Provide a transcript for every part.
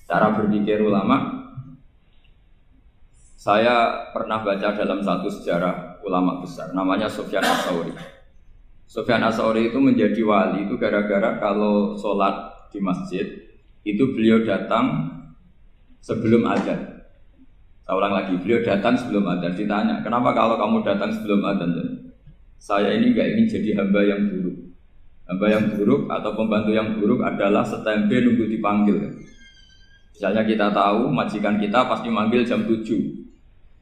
Cara berpikir ulama, saya pernah baca dalam satu sejarah ulama besar, namanya Sufyan Ats-Tsauri. Sufyan Ats-Tsauri itu menjadi wali itu gara-gara kalau sholat di masjid, itu beliau datang sebelum adzan. Saya ulang lagi, beliau datang sebelum adzan. Ditanya, kenapa kalau kamu datang sebelum adzan? Saya ini nggak ingin jadi hamba yang buruk. Hamba yang buruk atau pembantu yang buruk adalah setempe nunggu dipanggil. Misalnya kita tahu majikan kita pasti manggil jam 7.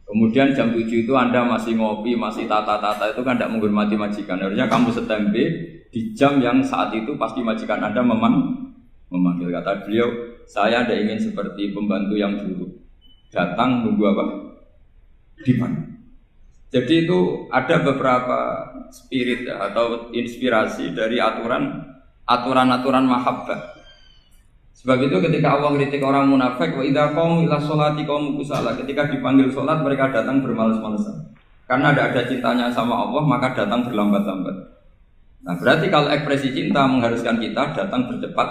Kemudian jam 7 itu Anda masih ngopi, masih tata-tata, itu kan tidak menghormati majikan. Harusnya kamu setempe di jam yang saat itu pasti majikan Anda memanggil. Kata beliau, saya tidak ingin seperti pembantu yang buruk. Datang nunggu apa? Dipanggil. Jadi itu ada beberapa spirit atau inspirasi dari aturan-aturan mahabbah. Sebab itu ketika Allah kritik orang munafik, wa idza qamu ila sholati qamu kusala, ketika dipanggil sholat mereka datang bermalas-malasan. Karena ada cintanya sama Allah, maka datang berlambat-lambat. Nah, berarti kalau ekspresi cinta mengharuskan kita datang bercepat.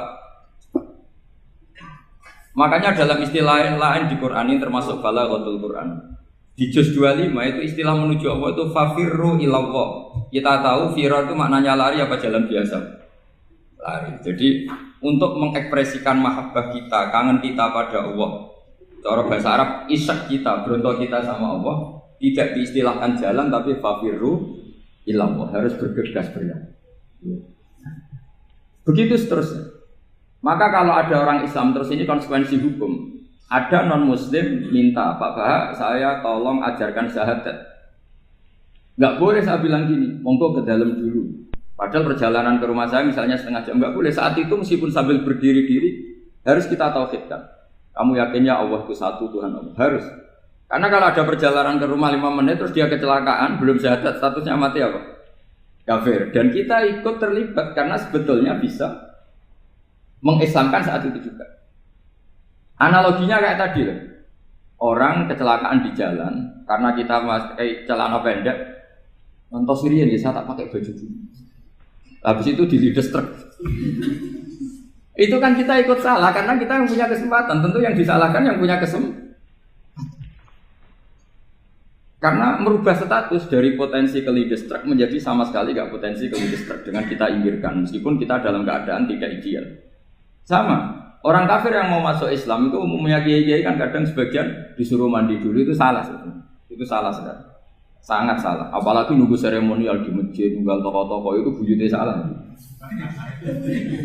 Makanya dalam istilah lain di Quran ini termasuk balaghatul Quran. Di juz 25 itu istilah menuju Allah itu fafirru ilallah. Kita tahu firar itu maknanya lari apa jalan biasa? Lari. Jadi untuk mengekspresikan mahabbah kita, kangen kita pada Allah, cara bahasa Arab isyak kita, berontok kita sama Allah, tidak diistilahkan jalan tapi fafirru ilallah, harus bergegas berlari. Begitu seterusnya. Maka kalau ada orang Islam terus ini konsekuensi hukum. Ada non Muslim minta, Pak Bahak, saya tolong ajarkan syahadat. Nggak boleh saya bilang gini, monggo ke dalam dulu. Padahal perjalanan ke rumah saya misalnya setengah jam, nggak boleh. Saat itu meskipun sambil berdiri-diri harus kita tauhidkan. Kamu yakinnya Allah itu satu, Tuhan Allah, harus. Karena kalau ada perjalanan ke rumah 5 menit terus dia kecelakaan, belum syahadat, statusnya mati apa? Kafir. Dan kita ikut terlibat karena sebetulnya bisa mengislamkan saat itu juga. Analoginya kayak tadi loh. Orang kecelakaan di jalan karena kita pakai celana pendek, nonton sirian ya, saya tak pakai baju dulu. Habis itu dilides truk. Itu kan kita ikut salah karena kita yang punya kesempatan. Tentu yang disalahkan yang punya kesempatan. Karena merubah status dari potensi kelides truk menjadi sama sekali gak potensi kelides truk dengan kita inggirkan. Meskipun kita dalam keadaan tidak ideal. Sama. Orang kafir yang mau masuk Islam itu umumnya kiai-kiai kan kadang sebagian disuruh mandi dulu, itu salah sebenarnya. Itu salah sekali. Sangat salah, apalagi nunggu seremonial di masjid, nunggal tokoh-tokoh itu bujutnya salah.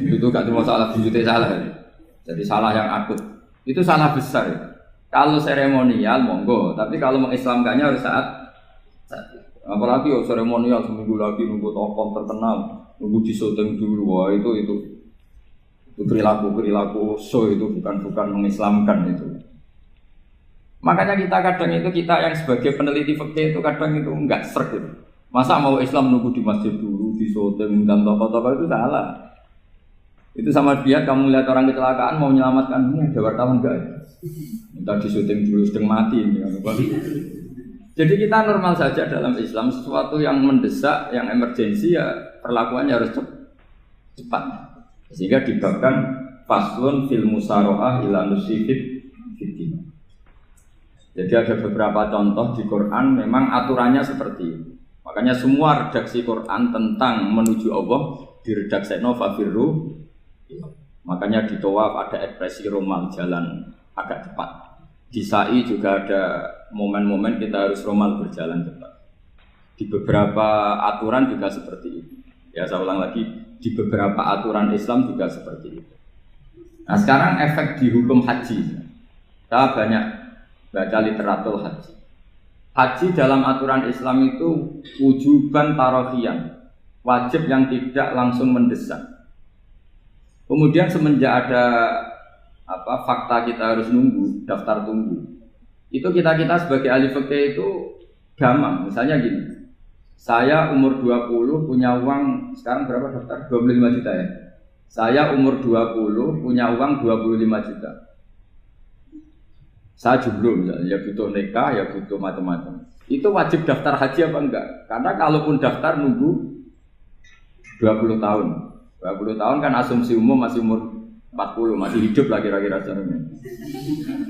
Itu gak cuma salah, bujutnya salah. Jadi salah yang akut. Itu salah besar. Kalau seremonial monggo, tapi kalau mengislamkannya harus saat. Apalagi seremonial seminggu lagi nunggu tokoh terkenal, nunggu disyuting dulu, wah itu perilaku so itu bukan mengislamkan itu. Makanya kita yang sebagai peneliti fikih itu kadang itu enggak sreg gitu. Masa mau Islam nunggu di masjid dulu, di syuting dan tokoh-tokoh itu salah. Itu sama dia kamu lihat orang kecelakaan mau menyelamatkan, ada wartawan enggak? Minta di syuting dulu sedang mati ini kan. Jadi kita normal saja dalam Islam, sesuatu yang mendesak, yang emergensi ya perlakuannya harus cepat. Sehingga dibabkan faslun fil musaroah ila nusifid fitina. Jadi ada beberapa contoh di Quran memang aturannya seperti itu. Makanya semua redaksi Quran tentang menuju Allah diredaksikan fafirru. Makanya di tawaf ada ekspresi romal, jalan agak cepat. Di sa'i juga ada momen-momen kita harus romal, berjalan cepat. Di beberapa aturan juga seperti itu. Ya saya ulang lagi, di beberapa aturan Islam juga seperti itu. Nah sekarang efek di hukum haji. Kita banyak baca literatur haji. Haji dalam aturan Islam itu wujuban tarofian, wajib yang tidak langsung mendesak. Kemudian semenjak ada fakta kita harus nunggu, daftar tunggu. Itu kita sebagai ahli fikih itu gampang. Misalnya gini, saya umur 20 punya uang, sekarang berapa daftar? 25 juta ya. Saya umur 20 punya uang 25 juta. Saya jomblo misalnya, ya butuh nikah, ya butuh macam-macam. Itu wajib daftar haji apa enggak? Karena kalaupun daftar nunggu 20 tahun. 20 tahun kan asumsi umum masih umur 40 masih hidup lah kira-kira sebenarnya.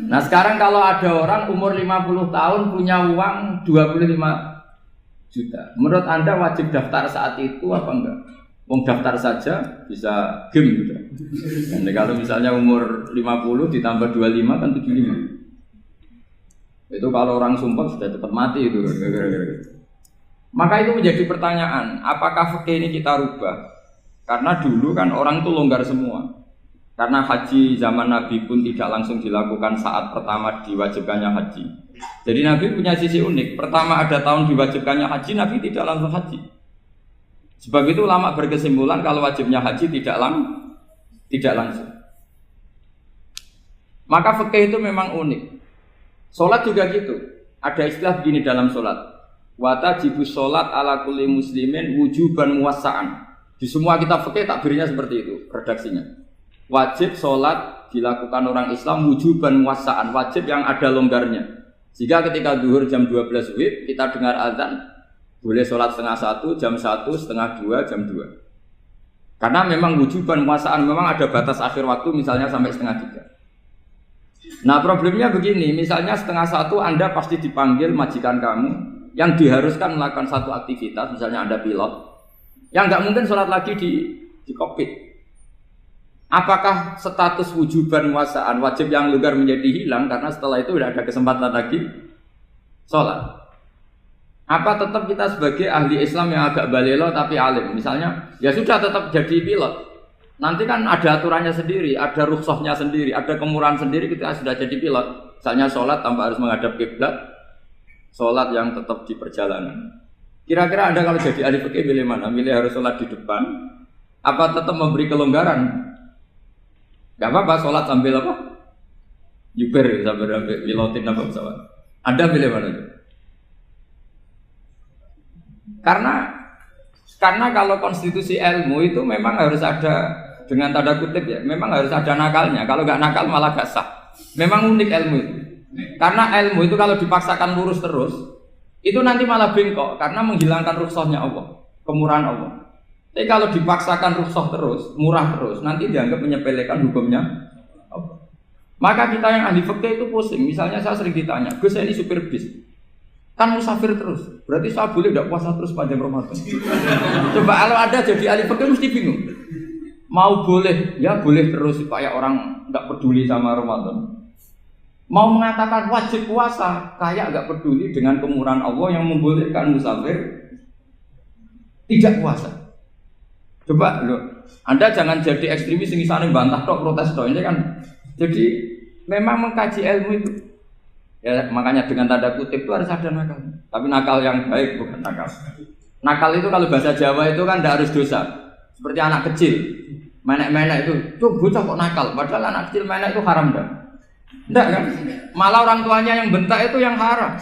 Nah sekarang kalau ada orang umur 50 tahun punya uang 25 juta, menurut Anda wajib daftar saat itu apa enggak? Wong daftar saja bisa game gitu. Dan kalau misalnya umur 50 ditambah 25 kan 75. Itu kalau orang sumpah sudah cepat mati itu. Maka itu menjadi pertanyaan, apakah fikih ini kita rubah? Karena dulu kan orang itu longgar semua. Karena haji zaman Nabi pun tidak langsung dilakukan saat pertama diwajibkannya haji. Jadi Nabi punya sisi unik. Pertama ada tahun diwajibkannya haji, Nabi tidak langsung haji. Sebab itu ulama berkesimpulan kalau wajibnya haji tidak langsung. Maka fikih itu memang unik. Sholat juga gitu. Ada istilah begini dalam sholat. Wa tajibus sholat ala kulli muslimin wujuban muwassa'an. Di semua kitab fikih takbirnya seperti itu redaksinya. Wajib sholat dilakukan orang Islam wujuban muwassa'an, wajib yang ada longgarnya. Jika ketika zuhur jam 12 WIB kita dengar azan, boleh sholat setengah 1, jam 1, setengah 2, jam 2. Karena memang wujuban muwassa'an, memang ada batas akhir waktu misalnya sampai setengah 3. Nah problemnya begini, misalnya setengah 1 Anda pasti dipanggil majikan kamu yang diharuskan melakukan satu aktivitas, misalnya Anda pilot, yang nggak mungkin sholat lagi di kokpit. Apakah status wujuban muwassa'an wajib yang longgar menjadi hilang karena setelah itu tidak ada kesempatan lagi sholat? Apa tetap kita sebagai ahli Islam yang agak balelo tapi alim, misalnya ya sudah tetap jadi pilot, nanti kan ada aturannya sendiri, ada rukhsahnya sendiri, ada kemurahan sendiri ketika sudah jadi pilot. Misalnya sholat tanpa harus menghadap kiblat, sholat yang tetap di perjalanan. Kira-kira Anda kalau jadi ahli fikih milih mana? Milih harus sholat di depan, apa tetap memberi kelonggaran? Gak apa-apa sholat sambil apa? Yuber sambil pilotin apa pesawat. Anda pilih mana? Karena kalau konstitusi ilmu itu memang harus ada, dengan tanda kutip ya, memang harus ada nakalnya. Kalau nggak nakal malah gak sah. Memang unik ilmu itu. Karena ilmu itu kalau dipaksakan lurus terus, itu nanti malah bengkok karena menghilangkan rukhsahnya Allah, kemurahan Allah. Tapi kalau dipaksakan rukhsah terus, murah terus, nanti dianggap menyepelekan hukumnya Allah. Maka kita yang ahli fikih itu pusing. Misalnya saya sering ditanya, Gus saya ini supir bis, kan musafir terus, berarti saya boleh tidak puasa terus panjang Ramadan? Coba kalau ada jadi ahli fikih mesti bingung. Mau boleh, ya boleh terus supaya orang nggak peduli sama Ramadan. Mau mengatakan wajib puasa, kayak nggak peduli dengan kemurahan Allah yang membolehkan musafir tidak puasa. Coba loh, Anda jangan jadi ekstremis yang misalnya bantah tok, protes tok, ini kan. Jadi memang mengkaji ilmu itu. Ya makanya dengan tanda kutip itu harus ada nakal. Tapi nakal yang baik bukan nakal. Nakal itu kalau bahasa Jawa itu kan tidak harus dosa. Seperti anak kecil, menek-menek itu, tuh bocah kok nakal. Padahal anak kecil menek itu haram dah. Enggak kan? Malah orang tuanya yang bentak itu yang haram.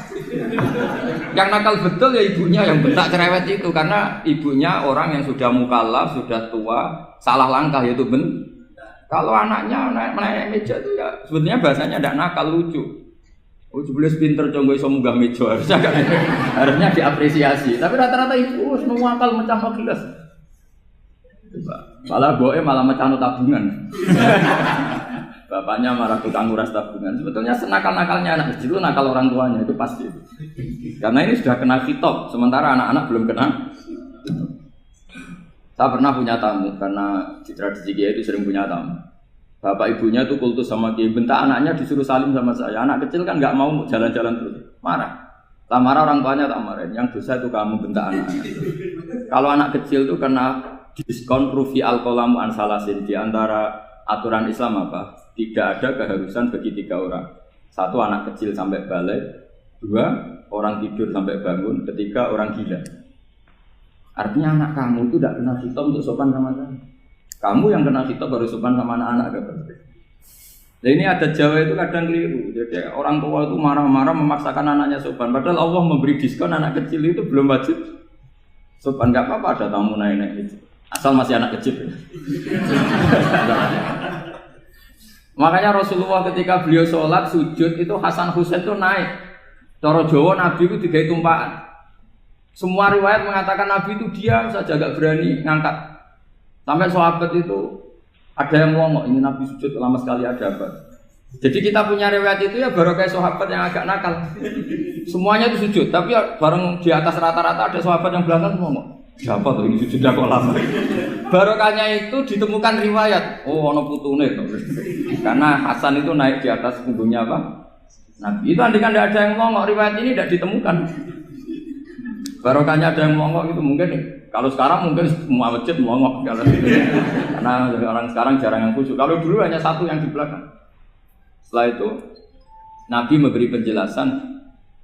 Yang nakal betul ya ibunya yang bentak cerewet itu, karena ibunya orang yang sudah mukallaf, sudah tua, salah langkah yaitu Kalau anaknya naik meja itu ya sebetulnya bahasanya tidak nakal, lucu. Oh jelas pinter conggo iso munggah meja, harusnya diapresiasi. Tapi rata-rata ibu semua akal mecah gelas. Malah boe malah mecah tabungan. Bapaknya marah tukang nguras tabungan. Sebetulnya senakal-nakalnya anak kecil itu nakal orang tuanya, itu pasti. Karena ini sudah kena khitab, sementara anak-anak belum kena. Saya pernah punya tamu, karena di tradisi Kiai itu sering punya tamu. Bapak ibunya itu kultus sama Kiai, bentak anaknya disuruh salim sama saya. Anak kecil kan nggak mau jalan-jalan terus, marah. Tak marah orang tuanya tak marahin. Yang dosa itu kamu bentak anak-anak. Kalau anak kecil itu kena diskon rufi al-qalamu an salasin. Di antara aturan Islam apa? Tidak ada keharusan bagi 3 orang. 1 anak kecil sampai balik, 2 orang tidur sampai bangun, 3 orang gila. Artinya anak kamu itu tidak kena khitab untuk sopan sama kamu. Kamu yang kena khitab baru sopan sama anak-anak. Nah ini ada Jawa itu kadang keliru. Jadi orang tua itu marah-marah memaksakan anaknya sopan. Padahal Allah memberi diskon anak kecil itu belum wajib sopan. Gak apa-apa ada tamu naik-naik itu. Asal masih anak kecil. Makanya Rasulullah ketika beliau sholat sujud itu Hasan Husain itu naik. Cara Jawa Nabi itu 3 tumpahan. Semua riwayat mengatakan Nabi itu diam saja, gak berani ngangkat. Sampai sahabat itu Ada yang ngomong ini Nabi sujud lama sekali ada apa? Jadi kita punya riwayat itu ya baru kayak sahabat yang agak nakal. Semuanya itu sujud, tapi bareng di atas rata-rata ada sahabat yang belakang ngomong. Siapa tuh ini sujud kok lama? Barokahnya itu ditemukan riwayat. Oh, ono putune itu. Karena Hasan itu naik di atas punggungnya apa? Nabi. Itu andikan tidak ada yang ngomong riwayat ini tidak ditemukan. Barokahnya ada yang ngomong itu mungkin. Kalau sekarang mungkin semua masjid ngomong karena orang sekarang jarang yang khusyuk. Kalau dulu hanya satu yang di belakang. Setelah itu Nabi memberi penjelasan.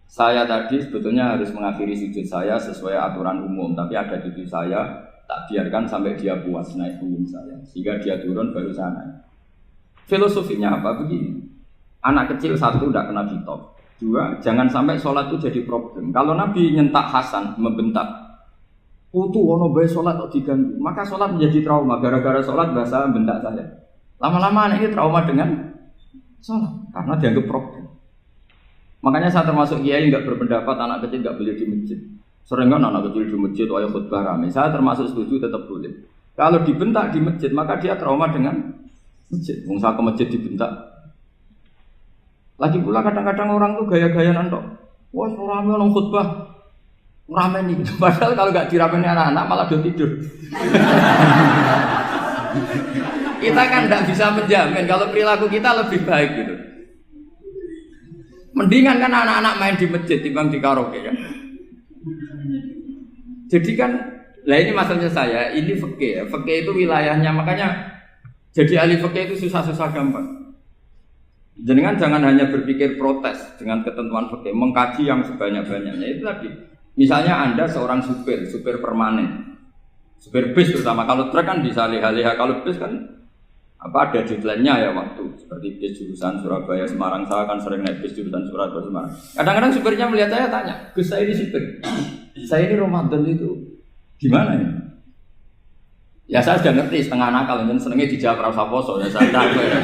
Saya tadi sebetulnya harus mengakhiri sujud saya sesuai aturan umum, tapi ada cucu saya tak biarkan sampai dia puas naik punggung saya, sehingga dia turun baru saya naik. Filosofinya apa? Begini, anak kecil satu tidak kena ditop, dua jangan sampai sholat itu jadi problem. Kalau Nabi nyentak Hasan membentak, putu ono bae sholat kok diganggu, maka sholat menjadi trauma. Gara-gara sholat bahasa bentak saya. Lama-lama anak ini trauma dengan sholat karena dianggap problem. Makanya saya termasuk kiai nggak berpendapat anak kecil nggak boleh di masjid. Sering kan anak kecil di masjid, ayah khutbah rame. Saya termasuk setuju tetap boleh. Kalau dibentak di masjid, maka dia trauma dengan masjid. Mungkin ke masjid dibentak. Lagi pula kadang-kadang orang tuh gaya-gayaan tok. Wah, rame orang khutbah rame nih. Padahal kalau nggak diramein anak-anak malah dia tidur. Kita kan nggak bisa menjamin kalau perilaku kita lebih baik gitu. Mendingan kan anak-anak main di masjid timbang di karaoke kan. Jadi kan, lah ini maksudnya saya, ini fikih ya. Fikih itu wilayahnya, makanya jadi ahli fikih itu susah-susah gampang. Jangan hanya berpikir protes dengan ketentuan fikih, mengkaji yang sebanyak-banyaknya itu tadi. Misalnya Anda seorang supir permanen, supir bis terutama. Kalau truk kan bisa leha-leha, kalau bis kan apa ada deadline-nya ya waktu. Seperti bis jurusan Surabaya Semarang, saya kan sering naik bis jurusan Surabaya Semarang. Kadang-kadang supirnya melihat saya tanya, Gus saya ini supir, saya ini Ramadan itu gimana ya? Ya saya sudah ngerti setengah nakal, dan senengnya dijawab rasa poso ya saya tahu ya.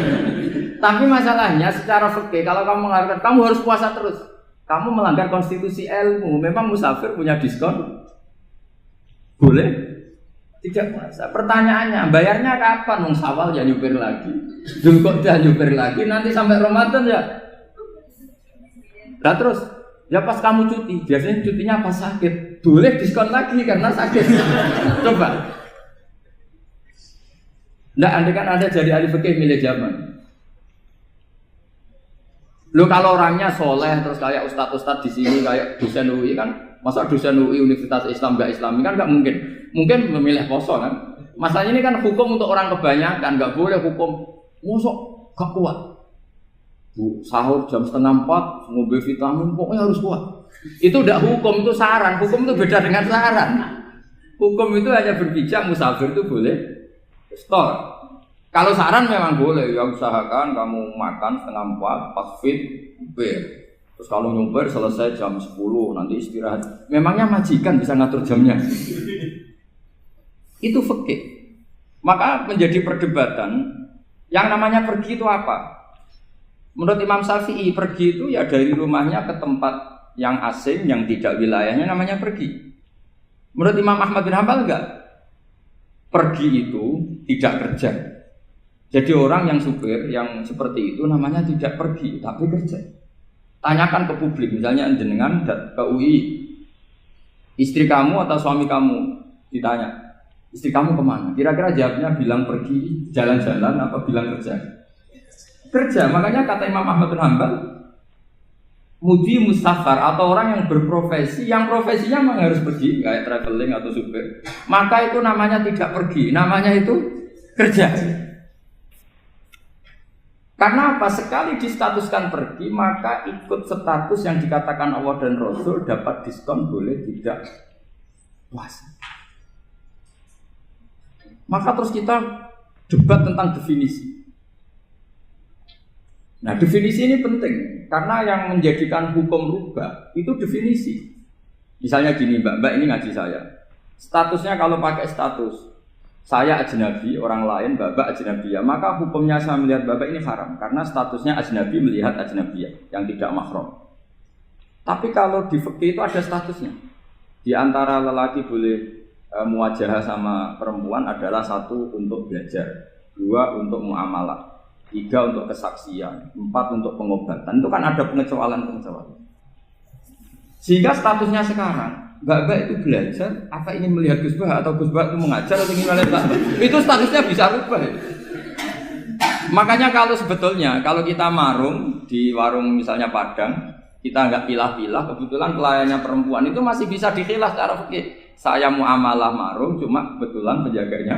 Tapi masalahnya secara fikih kalau kamu mengatakan kamu harus puasa terus, kamu melanggar konstitusi ilmu. Memang musafir punya diskon? Boleh? Tidak puasa. Pertanyaannya, bayarnya kapan? Wong Syawal ya nyupir lagi, Dzulqa'dah nyupir lagi, nanti sampai Ramadan ya. Nah terus, ya pas kamu cuti, biasanya cutinya pas sakit, boleh diskon lagi karena sakit. Coba. Nggak, andai kan Anda jadi ahli fikih milih zaman. Lo kalau orangnya soleh terus kayak ustadz-ustadz di sini kayak dosen UI kan. Masa dosen UI Universitas Islam nggak Islami kan nggak mungkin. Mungkin memilih poso kan. Masalahnya ini kan hukum untuk orang kebanyakan, nggak boleh hukum musuh gak kuat. Sahur jam 3:30 ngombe vitamin pokoknya harus kuat. Itu udah hukum, itu saran. Hukum itu beda dengan saran. Hukum itu hanya berpijak musafir itu boleh store. Kalau saran memang boleh, ya usahakan kamu makan 3:30 pas fit, bir. Terus kalau nyumpir selesai jam 10 nanti istirahat. Memangnya majikan bisa ngatur jamnya? Itu fikih. Maka menjadi perdebatan yang namanya pergi itu apa? Menurut Imam Syafi'i pergi itu ya dari rumahnya ke tempat yang asing yang tidak wilayahnya namanya pergi. Menurut Imam Ahmad bin Hanbal enggak. Pergi itu tidak kerja. Jadi orang yang supir yang seperti itu namanya tidak pergi tapi kerja. Tanyakan ke publik, misalnya jenengan ke UI, istri kamu atau suami kamu ditanya, istri kamu kemana? Kira-kira jawabnya bilang pergi jalan-jalan apa bilang kerja? Kerja, makanya kata Imam Ahmad bin Hanbal, mudi musafar atau orang yang berprofesi, yang profesinya memang harus pergi, kayak traveling atau supir, maka itu namanya tidak pergi, namanya itu kerja. Karena apa? Sekali distatuskan pergi, maka ikut status yang dikatakan Allah dan Rasul dapat diskon boleh tidak puasa. Maka terus kita debat tentang definisi. Nah definisi ini penting, karena yang menjadikan hukum rubah itu definisi. Misalnya gini mbak ini ngaji saya. Statusnya kalau pakai status saya ajnabi, orang lain babak ajnabiyah, maka hukumnya saya melihat babak ini haram karena statusnya ajnabi melihat ajnabiyah yang tidak mahram. Tapi kalau di fikih itu ada statusnya. Di antara lelaki boleh muwajahah sama perempuan adalah satu untuk belajar, 2 untuk muamalah, 3 untuk kesaksian, 4 untuk pengobatan. Itu kan ada pengecualian. Sehingga statusnya sekarang, Mbak itu belajar, apa ingin melihat Gus Bah atau Gus Bah itu mengajar atau ingin melihat Mbak? Itu statusnya bisa rubah. Ya. Makanya kalau sebetulnya, kalau kita marung di warung misalnya Padang, kita nggak pilah-pilah, kebetulan pelayannya perempuan itu masih bisa dikhilaf secara fikih. Saya muamalah marung, cuma kebetulan penjaganya.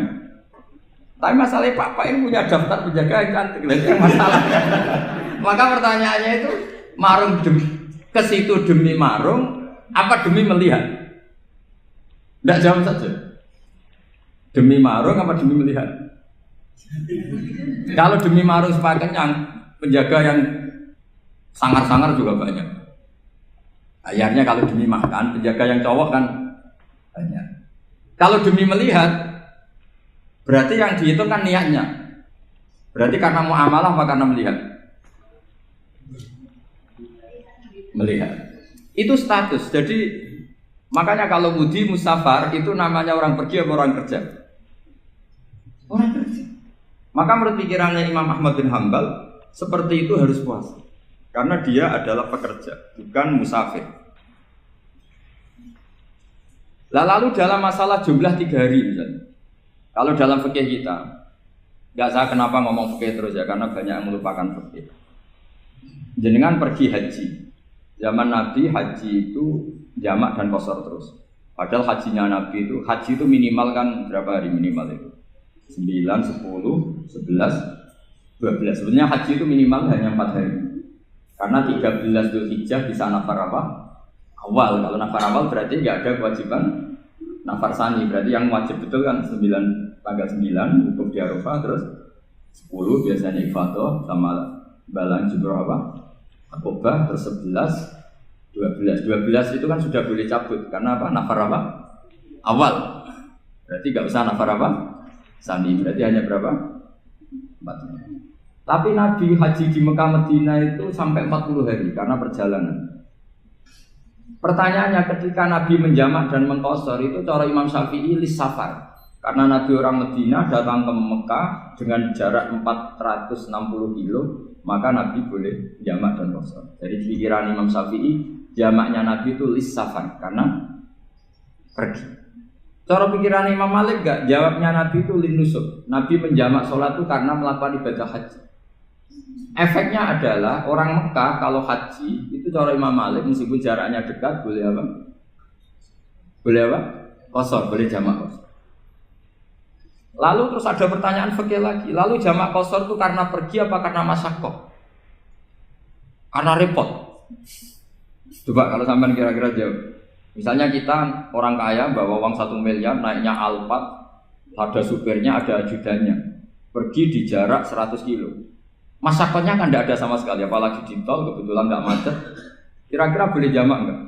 Tapi masalahnya Pak ini punya daftar penjaga yang cantik, yang masalah. Maka pertanyaannya itu marung ke situ demi marung, apa demi melihat? Tidak jawab saja. Demi marung apa demi melihat? Kalau demi marung supaya kenyang, penjaga yang sangar-sangar juga banyak. Akhirnya kalau demi makan, penjaga yang cowok kan banyak. Kalau demi melihat, berarti yang dihitung kan niatnya. Berarti karena muamalah apa karena melihat? Melihat. Itu status. Jadi makanya kalau mudi musafar itu namanya orang pergi atau orang kerja? Orang kerja. Maka menurut pikirannya Imam Ahmad bin Hambal, seperti itu harus puasa. Karena dia adalah pekerja, bukan musafir. Lalu dalam masalah jumlah 3 hari misalnya. Kalau dalam fikih kita, nggak saya kenapa ngomong fikih terus ya, karena banyak yang melupakan fikih. Jenengan pergi haji, zaman Nabi haji itu jamak dan qashar terus. Padahal hajinya Nabi itu, haji itu minimal kan berapa hari minimal itu? 9, 10, 11, 12. Sebenarnya haji itu minimal hanya 4 hari. Karena 13 Dzulhijjah bisa nafar apa? Awal. Kalau nafar awal berarti nggak ada kewajiban nafar sani. Berarti yang wajib betul kan 9, tanggal 9 wukuf di Arafah, terus 10 biasanya ifadah sama balang jumroh apa? Akobah, terus 11, 12 itu kan sudah boleh cabut karena apa? Nafar apa? Awal. Berarti nggak usah nafar apa? Sani. Berarti hanya berapa? 4. Tapi Nabi haji di Mekah Medina itu sampai 40 hari karena perjalanan. Pertanyaannya ketika Nabi menjamak dan mengqashar itu cara Imam Syafi'i lis safar. Karena Nabi orang Medina datang ke Mekah dengan jarak 460 kilo, maka Nabi boleh jamak dan qashar. Jadi pikiran Imam Syafi'i, jamaknya Nabi itu lis safar karena pergi. Cara pikiran Imam Malik enggak, jawabnya Nabi itu lin nusuk. Nabi menjamak sholat itu karena melakukan ibadah haji. Efeknya adalah orang Mekah kalau haji itu cara Imam Malik meskipun jaraknya dekat boleh apa? Boleh apa? Qashar, boleh jamak qashar. Lalu terus ada pertanyaan fikih lagi. Lalu jamak qashar itu karena pergi apa karena masyaqqah? Karena repot. Coba kalau sampean kira-kira jawab. Misalnya kita orang kaya bawa uang 1 miliar naiknya Alphard, ada supirnya, ada ajudannya. Pergi di jarak 100 kilo. Masyaqqahnya kan tidak ada sama sekali, apalagi di tol kebetulan nggak macet. Kira-kira boleh jamak nggak?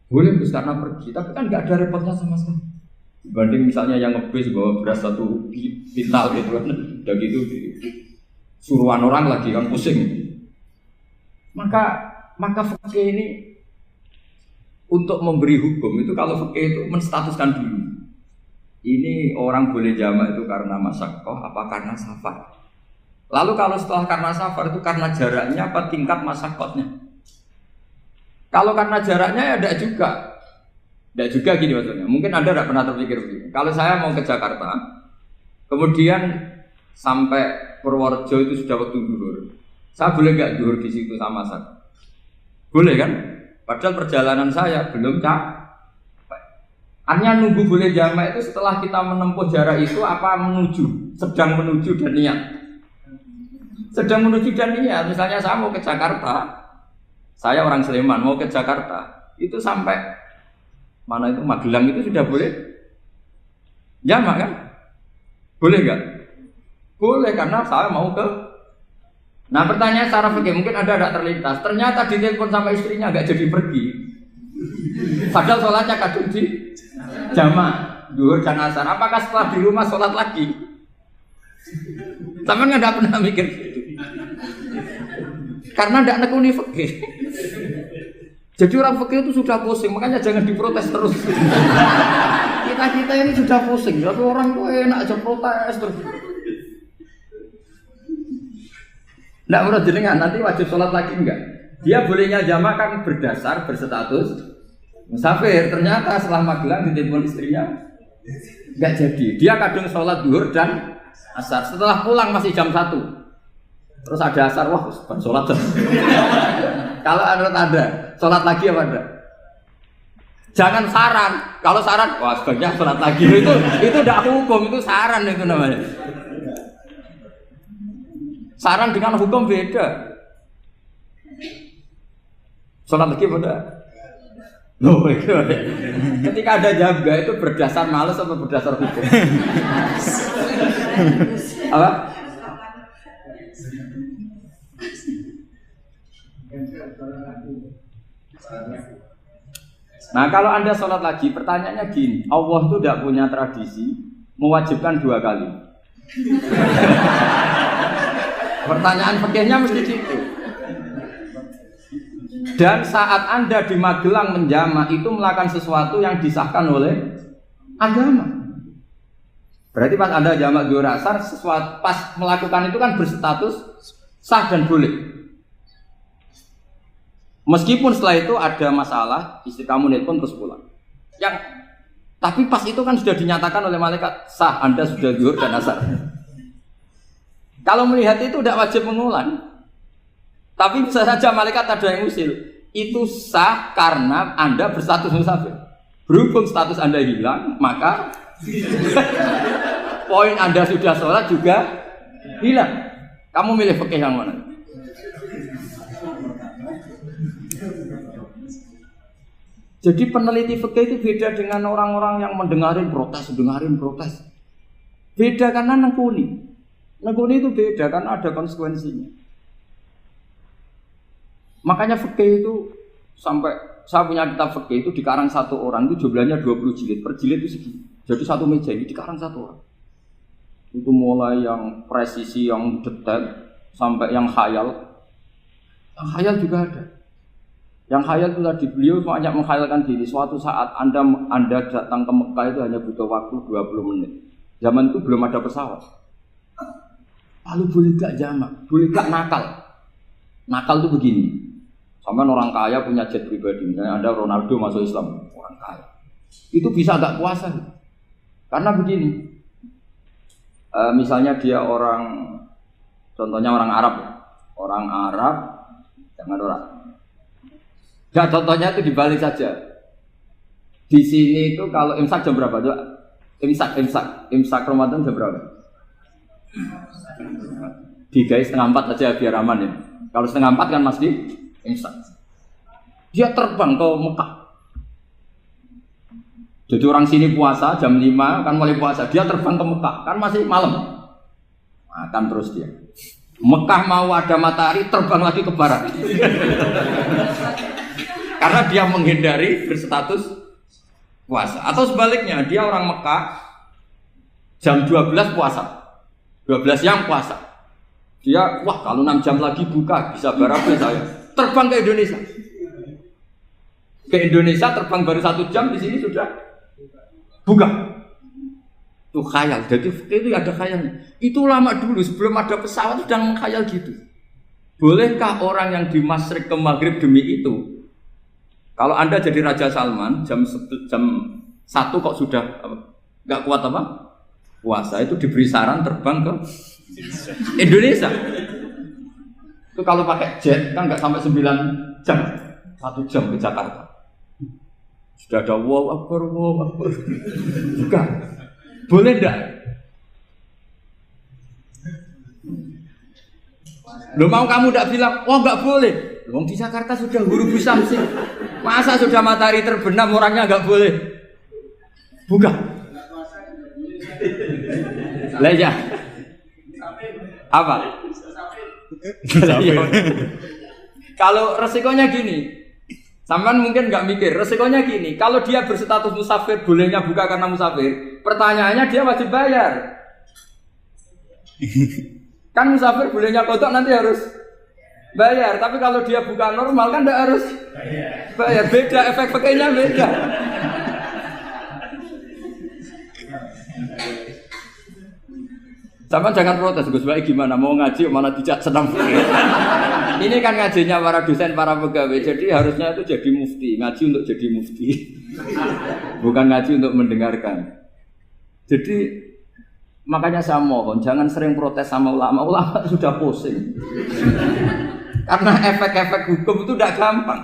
Boleh terus karena pergi, tapi kan nggak ada repotnya sama sekali. Dibanding misalnya yang ngebis bawa beras 1 pintal gitu kan, udah gitu suruhan orang lagi kan pusing. Maka fikih ini untuk memberi hukum itu kalau fikih itu menstatuskan dulu. Ini orang boleh jamak itu karena masyaqqah apa karena safar. Lalu kalau setelah karena safar itu karena jaraknya apa tingkat masyaqqahnya. Kalau karena jaraknya ya tidak juga. Tidak juga gini maksudnya. Mungkin Anda tidak pernah terpikir begini. Kalau saya mau ke Jakarta, kemudian sampai Purworejo itu sudah waktu zuhur. Saya boleh nggak zuhur di situ sama saya? Boleh kan? Padahal perjalanan saya belum capek. Artinya nunggu boleh jamak itu setelah kita menempuh jarak itu apa menuju, sedang menuju dan niat. Sedang menuju dan niat. Misalnya saya mau ke Jakarta, saya orang Sleman mau ke Jakarta, itu sampai mana itu Magelang itu sudah boleh jamak kan? Boleh nggak? Boleh karena saya mau ke. Nah pertanyaan secara fikih mungkin ada terlintas. Ternyata ditelepon sama istrinya nggak jadi pergi. Padahal sholatnya kadung di jamak, zuhur dan asar. Apakah setelah di rumah sholat lagi? Sama nggak pernah mikir gitu. Karena nggak nekuni fikih. Jadi orang fikih itu sudah pusing, makanya jangan diprotes terus. Kita kita ini sudah pusing, tapi orang itu enak aja protes terus. Nggak menurut jenengan nanti wajib sholat lagi enggak? Dia bolehnya jamak kan berdasar berstatus musafir. Ternyata setelah Magelang ditelepon istrinya enggak jadi. Dia kadung sholat zuhur dan asar. Setelah pulang masih jam 1. Terus ada asar, wah sholat terus. Kalau ada sholat lagi apa enggak? Jangan saran. Kalau saran, wah sebaiknya sholat lagi. Itu tidak hukum, itu saran itu namanya. Saran dengan hukum beda. Sholat lagi pada. Loh, ketika ada jaga itu berdasar malas atau berdasar hukum? Apa? Nah kalau Anda sholat lagi, pertanyaannya gini, Allah itu tidak punya tradisi mewajibkan 2 kali. Pertanyaan fikihnya mesti gitu. Dan saat Anda di Magelang menjamak itu melakukan sesuatu yang disahkan oleh agama. Berarti pas Anda jamak zuhur asar, sesuatu pas melakukan itu kan berstatus sah dan boleh. Meskipun setelah itu ada masalah, istri kamu nelpon terus pulang. Tapi pas itu kan sudah dinyatakan oleh malaikat sah, Anda sudah zuhur dan asar. Kalau melihat itu tidak wajib mengulang. Tapi bisa saja malaikat ada yang usil. Itu sah karena Anda berstatus musafir. Berhubung status Anda hilang, maka poin Anda sudah sholat juga hilang. Kamu milih fikih yang mana? Jadi peneliti fikih itu beda dengan orang-orang yang mendengarin protes. Beda karena nekuni. Nekuni itu beda karena ada konsekuensinya. Makanya fikih itu sampai saya punya kitab fikih itu dikarang satu orang itu jumlahnya 20 jilid. Per jilid itu segini. Jadi satu meja ini dikarang satu orang. Itu mulai yang presisi, yang detail sampai yang khayal. Yang khayal juga ada. Yang khayal itu tadi beliau banyak menghayalkan diri. Suatu saat Anda datang ke Mekah itu hanya butuh waktu 20 menit. Zaman itu belum ada pesawat. Lalu boleh gak jamak? Boleh gak nakal? Nakal itu begini. Sampai orang kaya punya jet pribadi. Misalnya Anda Ronaldo masuk Islam, orang kaya. Itu bisa gak puasa? Karena begini. Misalnya dia orang, contohnya orang Arab. Orang Arab, jangan orang. Ya contohnya itu dibalik saja. Di sini itu kalau imsak jam berapa? Imsak Ramadan jam berapa? 3:30 aja biar aman ya. Kalau 3:30 kan masih imsak. Dia terbang ke Mekah. Jadi orang sini puasa jam 5 kan mulai puasa. Dia terbang ke Mekah kan masih malam. Makan terus dia. Mekah mau ada matahari terbang lagi ke barat. Karena dia menghindari berstatus puasa. Atau sebaliknya, dia orang Mekah jam 12 puasa. 12 siang puasa. Dia, wah kalau 6 jam lagi buka, bisa barabe saya. Terbang ke Indonesia. Ke Indonesia terbang baru 1 jam, di sini sudah buka. Itu khayal. Jadi itu ada khayalnya. Itu lama dulu, sebelum ada pesawat sudah mengkhayal gitu. Bolehkah orang yang di Masyriq ke Maghrib demi itu? Kalau Anda jadi Raja Salman jam 1 kok sudah nggak kuat apa? Puasa itu diberi saran terbang ke Indonesia. Itu kalau pakai jet kan nggak sampai 9 jam, 1 jam ke Jakarta. Sudah ada wow akbar. Bukan. Boleh enggak? Loh mau kamu enggak bilang, wah enggak boleh. Wong di Jakarta sudah huruf samsi. Masa sudah matahari terbenam orangnya enggak boleh? Bukan. Lah ya. Apa? Kalau resikonya gini, sampean mungkin nggak mikir, resikonya gini, kalau dia berstatus musafir, bolehnya buka karena musafir, pertanyaannya dia wajib bayar. Kan musafir bolehnya kodok nanti harus bayar, tapi kalau dia buka normal kan nggak harus bayar. Beda, efek pakainya beda. Sama jangan protes, Gus Baik gimana mau ngaji malah dijak senam. Ini kan ngajinya para dosen, para pegawai. Jadi harusnya itu jadi mufti, ngaji untuk jadi mufti. Bukan ngaji untuk mendengarkan. Jadi makanya saya mohon jangan sering protes sama ulama. Ulama sudah pusing. Karena efek-efek hukum itu tidak gampang.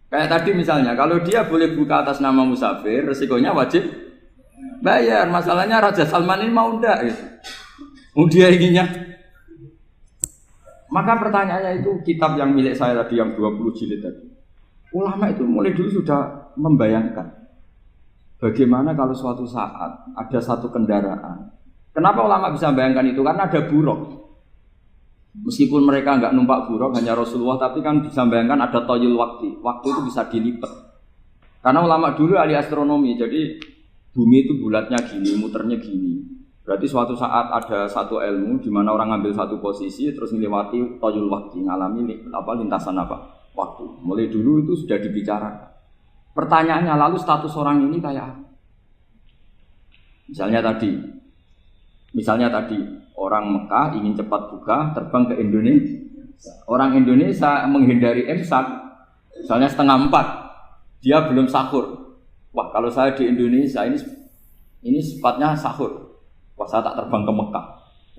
Kayak tadi misalnya, kalau dia boleh buka atas nama musafir, resikonya wajib bayar. Masalahnya Raja Salman ini mau ndak gitu. Dia inginnya. Maka pertanyaannya itu kitab yang milik saya tadi yang 20 jilid tadi. Ulama itu mulai dulu sudah membayangkan bagaimana kalau suatu saat ada satu kendaraan. Kenapa ulama bisa membayangkan itu? Karena ada buruk. Meskipun mereka enggak numpak buruk hanya Rasulullah, tapi kan bisa membayangkan ada toyul waktu. Waktu itu bisa dilipat. Karena ulama dulu ahli astronomi, jadi bumi itu bulatnya gini, muternya gini. Berarti suatu saat ada satu ilmu di mana orang ngambil satu posisi terus melewati toyul waktu, ngalami lintasan waktu. Mulai dulu itu sudah dibicarakan. Pertanyaannya lalu status orang ini kayak apa? Misalnya tadi orang Mekah ingin cepat buka terbang ke Indonesia. Orang Indonesia menghindari imsak, misalnya 3:30, dia belum sahur. Wah kalau saya di Indonesia ini sifatnya sahur. Wah saya tak terbang ke Mekah.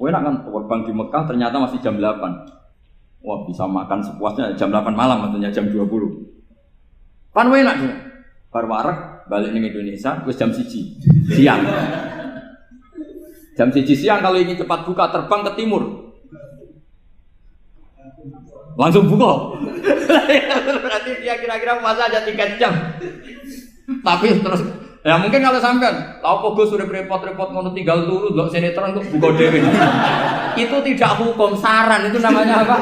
Wah enak kan terbang di Mekah ternyata masih jam 8. Wah bisa makan sepuasnya jam 8 malam maksudnya jam 20. Kan enak dia. Bar wareg balik ning Indonesia wis jam 1 siang. Jam 1 siang kalau ingin cepat buka terbang ke timur. Langsung buka. Berarti dia kira-kira puasa aja 3 jam. Tapi terus ya mungkin kalau sampean, lha opo Gus sudah repot-repot ngono tinggal turu ndelok sinetron kok buka dhewe. Itu tidak hukum, saran itu namanya apa?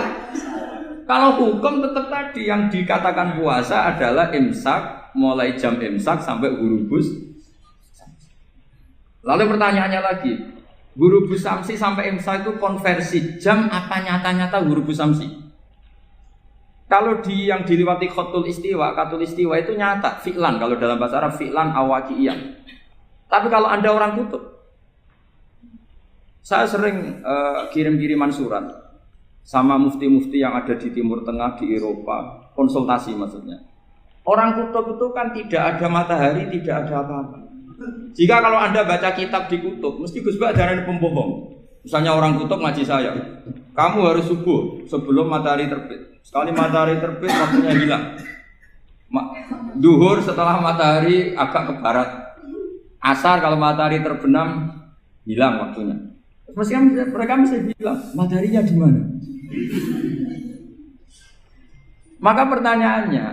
Kalau hukum tetap tadi yang dikatakan puasa adalah imsak mulai jam imsak sampai ghurubus. Lalu pertanyaannya lagi, ghurubus samsi sampai imsak itu konversi jam apa nyata-nyata ghurubus samsi? Kalau yang diliwati khatul istiwa itu nyata, fi'lan kalau dalam bahasa Arab fi'lan awaqiyyan. Tapi kalau Anda orang kutub, saya sering kirim-kiriman surat sama mufti-mufti yang ada di Timur Tengah, di Eropa, konsultasi maksudnya. Orang kutub itu kan tidak ada matahari, tidak ada apa-apa. Jika kalau Anda baca kitab di kutub, mesti Gus Bak ada pembohong. Misalnya orang kutub ngaji saya, kamu harus subuh sebelum matahari terbit. Sekali matahari terbit waktunya hilang. Duhur setelah matahari agak ke barat. Asar kalau matahari terbenam hilang waktunya. Mereka mesti bilang mataharinya di mana? Maka pertanyaannya,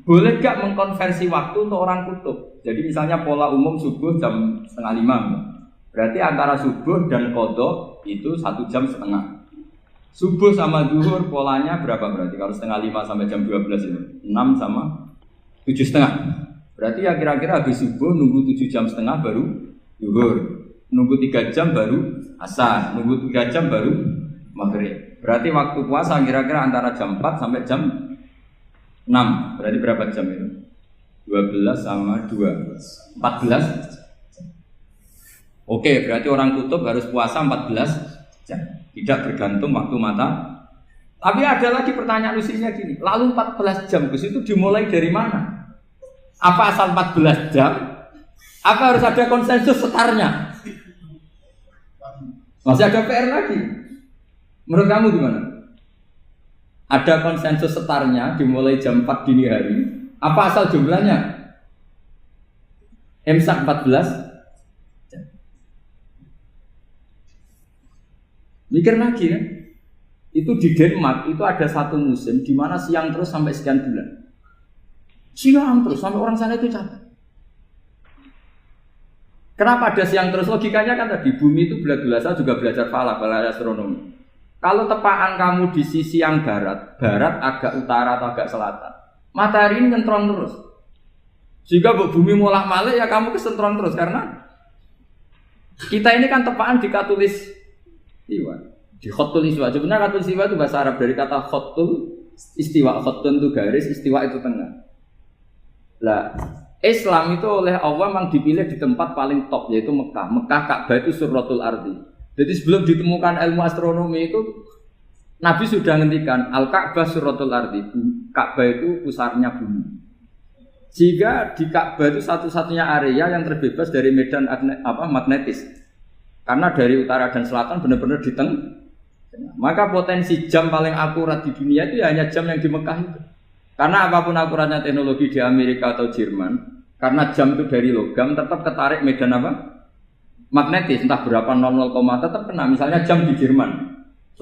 boleh gak mengkonversi waktu untuk orang kutub? Jadi misalnya pola umum subuh jam 4:30. Berarti antara subuh dan qadha itu 1,5 jam. Subuh sama zuhur polanya berapa berarti? Kalau 4:30 sampai jam 12 itu 6 sama 7,5. Berarti ya kira-kira habis subuh nunggu 7,5 jam baru zuhur, nunggu 3 jam baru asar, nunggu 3 jam baru maghrib. Berarti waktu puasa kira-kira antara jam 4 sampai jam 6. Berarti berapa jam itu? 12 sama 2 14. Oke, berarti orang kutub harus puasa 14 jam. Tidak bergantung waktu mata. Tapi ada lagi pertanyaan lucunya gini, lalu 14 jam Gus itu dimulai dari mana? Apa asal 14 jam? Apa harus ada konsensus setarnya? Masih ada PR lagi. Menurut kamu gimana? Ada konsensus setarnya dimulai jam 4 dini hari. Apa asal jumlahnya? Imsak 14 jam. Mikir lagi kan? Itu di Denmark itu ada satu musim di mana siang terus sampai sekian bulan. Siang terus sampai orang sana itu capek. Kenapa ada siang terus? Logikanya kan tadi bumi itu saya juga belajar falak, belajar astronomi. Kalau tepaan kamu di sisi yang barat agak utara atau agak selatan, matahari ini nyentron terus. Jika bumi molak-malik ya kamu kesentron terus karena kita ini kan tepaan di katulis istiwa, di khotul istiwa. Sebenarnya khotul istiwa itu bahasa Arab dari kata khotul istiwa. Khotun itu garis, istiwa itu tengah. Lah, Islam itu oleh Allah memang dipilih di tempat paling top yaitu Mekah. Mekah Ka'bah itu surratul ardi. Jadi sebelum ditemukan ilmu astronomi itu Nabi sudah ngendikan Al-Ka'bah suratul ardi. Ka'bah itu pusarnya bumi. Jika di Ka'bah itu satu-satunya area yang terbebas dari medan magnetis. Karena dari utara dan selatan benar-benar di tengah. Maka potensi jam paling akurat di dunia itu ya hanya jam yang di Mekah itu. Karena apapun akuratnya teknologi di Amerika atau Jerman, karena jam itu dari logam tetap ketarik medan magnetis, entah berapa 00, tetap kena. Misalnya jam di Jerman,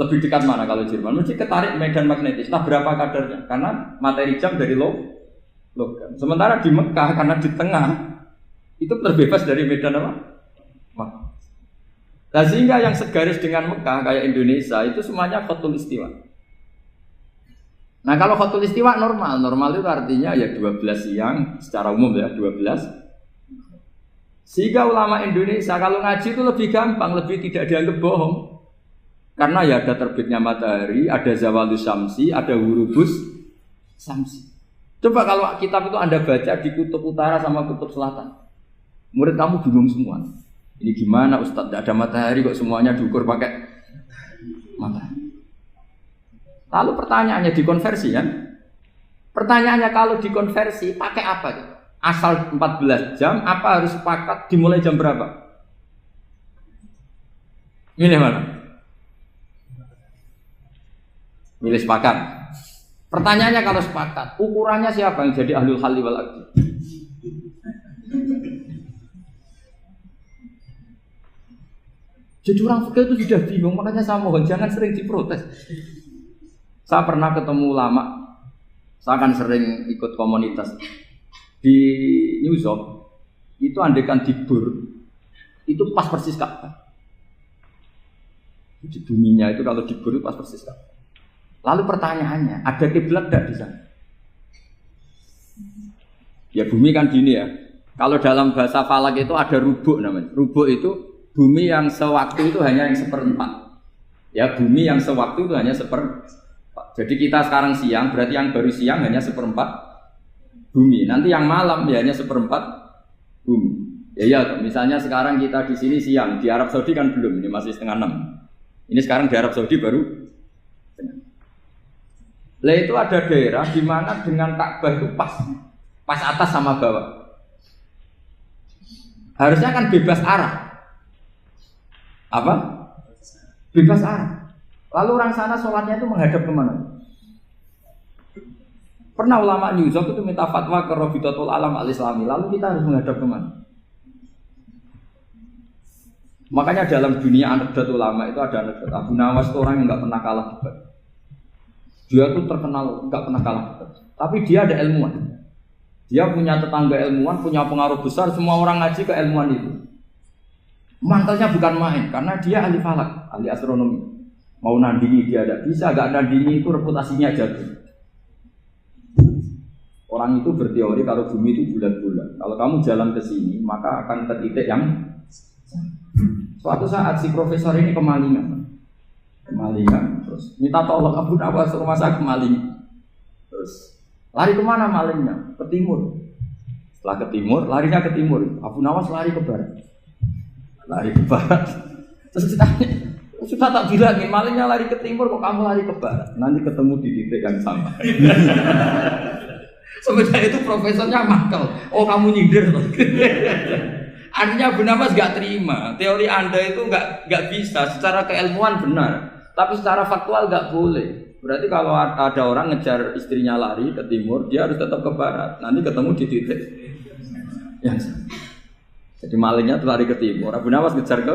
lebih dekat mana kalau Jerman? Mesti ketarik medan magnetis, entah berapa kadarnya. Karena materi jam dari logam. Sementara di Mekah, karena di tengah, itu terbebas dari medan magnetis. Nah, sehingga yang segaris dengan Mekah kayak Indonesia itu semuanya khotul istiwa. Nah kalau khotul istiwa normal itu artinya ya 12 siang secara umum ya 12. Sehingga ulama Indonesia kalau ngaji itu lebih gampang, lebih tidak dianggap bohong. Karena ya ada terbitnya matahari, ada zawalus syamsi, ada hurubus syamsi. Coba kalau kitab itu Anda baca di kutub utara sama kutub selatan, murid kamu bingung semua. Ini gimana Ustadz, tidak ada matahari kok semuanya diukur pakai matahari. Lalu pertanyaannya dikonversi kan? Pertanyaannya kalau dikonversi pakai apa? Asal 14 jam, apa harus sepakat dimulai jam berapa? Milih mana? Milih sepakat. Pertanyaannya kalau sepakat, ukurannya siapa yang jadi ahlul halli wal aqdi? Jadi orang fikih itu sudah bingung, makanya saya mohon jangan sering diprotes. Saya pernah ketemu ulama, saya kan sering ikut komunitas di New York, itu andekan dibur, itu pas persis Ka'bah. Di buminya itu kalau dibur itu pas persis Ka'bah. Lalu pertanyaannya, ada kiblat tidak di sana? Ya bumi kan gini ya, kalau dalam bahasa falak itu ada rubuk namanya. Rubuk itu bumi yang sewaktu itu hanya yang seperempat. Ya bumi yang sewaktu itu hanya seperempat. Jadi kita sekarang siang, berarti yang baru siang hanya seperempat bumi. Nanti yang malam ya hanya seperempat bumi. Ya, misalnya sekarang kita di sini siang, di Arab Saudi kan belum, ini masih setengah 6. Ini sekarang di Arab Saudi baru. Lah itu ada daerah di mana dengan Ka'bah itu pas atas sama bawah. Harusnya kan bebas arah. Apa? Bebas arah. Lalu orang sana sholatnya itu menghadap kemana? Pernah ulama New York itu minta fatwa ke Rabitatul Alam Al-Islami. Lalu kita harus menghadap kemana? Makanya dalam dunia anekdot ulama itu ada anekdot Abu Nawas itu orang yang nggak pernah kalah debat. Dia tuh terkenal nggak pernah kalah debat. Tapi dia ada ilmuwan. Dia punya tetangga ilmuwan, punya pengaruh besar. Semua orang ngaji ke ilmuwan itu. Mantelnya bukan main, karena dia ahli falak, ahli astronomi. Mau nandingi dia tidak bisa, gak nandingi itu reputasinya jatuh. Orang itu berteori kalau bumi itu bulat-bulat. Kalau kamu jalan ke sini, maka akan ke titik yang suatu saat si profesor ini kemalingan, terus minta tolong Abu Nawas rumah saya kemalingan. Terus lari kemana malingnya? Ke timur. Setelah ke timur, larinya ke timur. Abu Nawas lari ke barat. Terus ditanya, sudah tak bilangin malingnya lari ke timur kok kamu lari ke barat. Nanti ketemu di titik yang sama. Sebenarnya itu profesornya makal. Oh kamu nyindir. Artinya Abu Nawas gak terima. Teori Anda itu gak bisa. Secara keilmuan benar, tapi secara faktual gak boleh. Berarti kalau ada orang ngejar istrinya lari ke timur, dia harus tetap ke barat. Nanti ketemu di titik yang sama. Jadi malingnya tuh lari ke timur, Abu Nawas ngejar ke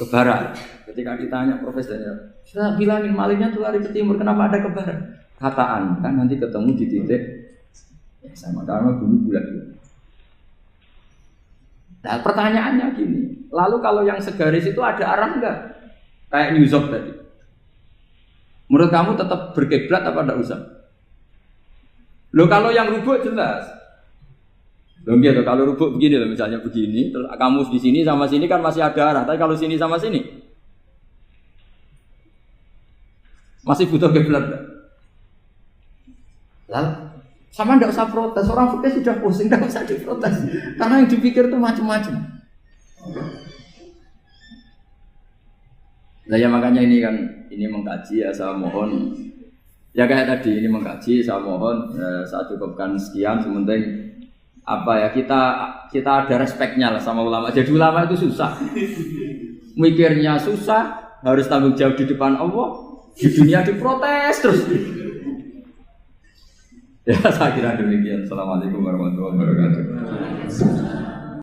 barat. Ketika ditanya profesornya, saya bilangin malingnya tuh lari ke timur, kenapa ada ke barat? Kataan kan nanti ketemu di titik yang sama, karena bumi bulat. Nah pertanyaannya gini, lalu kalau yang segaris itu ada arah enggak? Kayak New York tadi. Menurut kamu tetap berkiblat apa enggak usah? Loh kalau yang rubuk jelas. Loh gitu, kalau rubuk begini loh, misalnya begini, terus kamu di sini sama sini kan masih ada arah, tapi kalau sini sama sini masih butuh kiblat. Lalu sama ndak usah protes, orang fikih sudah pusing, ndak usah diprotes, karena yang dipikir itu macam-macam. Nah ya makanya ini mengkaji ya saya mohon ya kayak tadi ini mengkaji saya mohon saya cukupkan sekian sementing apa ya kita ada respeknya lah sama ulama. Jadi ulama itu susah, mikirnya susah, harus tanggung jawab di depan Allah, di dunia diprotes terus. Ya saya kira demikian. Assalamualaikum warahmatullahi wabarakatuh.